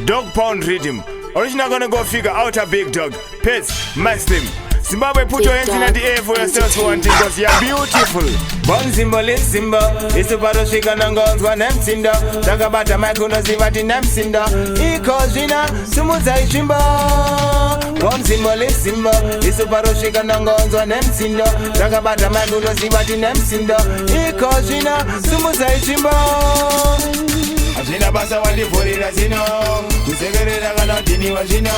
Dog pound rhythm. Original gonna go figure out a big dog. Pets, master them. Zimbabwe, put your hands in the air for yourself for one thing, cause you're beautiful. Bon symbol is symbol. It's a bottle shaker and guns one them cinder. Talk about a mic on the zivati nem cinder. Equals Gina, Sumuza Chimba. Bon symbol is symbol. It's a bottle shaker and guns one them cinder. Talk about a mic on the zivati nem cinder. Equals Gina, Sumuza Chimba. Azina basa wali fori la zino. Kusegere la gana dini wa zino.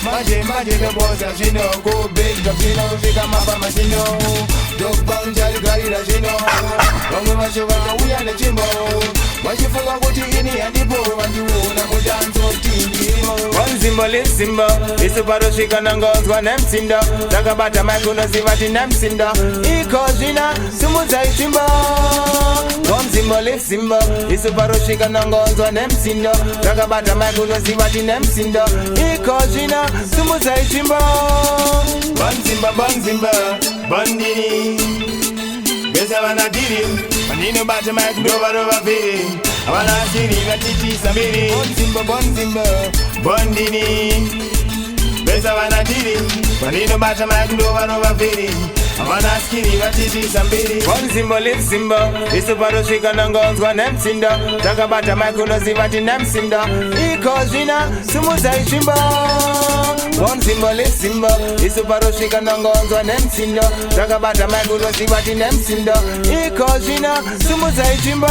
Maje the boss la zino. Go big the zino. Fika mapa ma zino. Dog bang jali gari la zino. Wangu mashoka ka uya na chimbo. Washifunga kuti ini andipo. Wandiwo na mudanzo tindi. One symbol is symbol. It's a baro shika nangos one em cinder. Takabata maikuno zivati nem cinder. Iko jina sumuza ichimbo. One symbol is symbol. It's a baro shika nangos one em cinder. Takabata maikuno zivati nem cinder. Iko jina sumuza ichimbo. Bon symbol, bandini. Besa wana diri. Manino bata maik dova viri. Awana siri na titi samiri. Bon symbol, bandini. Besa wana diri. Manino bata maik dova viri. Awana siri na titi samiri. Bon symbol is symbol. Isu paro shika nangons one em cinder. Takabata maik uno zivati nem cinder. Iko jina sumuza ichimbo. One symbol is symbol. Isu paro shika nangons one em cinder. Takabata maik uno zivati nem cinder. Iko jina sumuza ichimbo.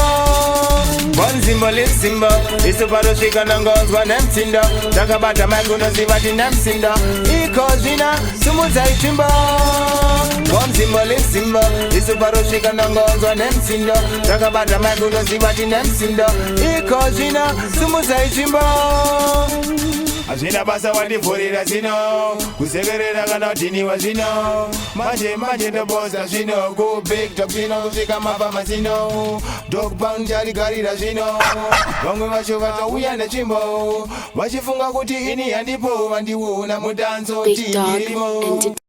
One symbol is symbol. Isu paro shika nangons one em cinder. Takabata maik uno zivati nem cinder. Iko jina sumuza ichimbo. One symbol is symbol. Isu paro shika nangons one em cinder. Takabata maik uno zivati nem cinder. Iko jina sumuza ichimbo. Azina basa wandi fori la zino. Kusegere la gana dini wa zino. Maje the boss la zino. Go big top zino. Kufika mapa ma zino. Dog pound jali gari la zino. Wangu mashoka ka uya na chimbo. Washifunga kuti ini andipo. Wandiwo na mudanzo Big Dog tindi.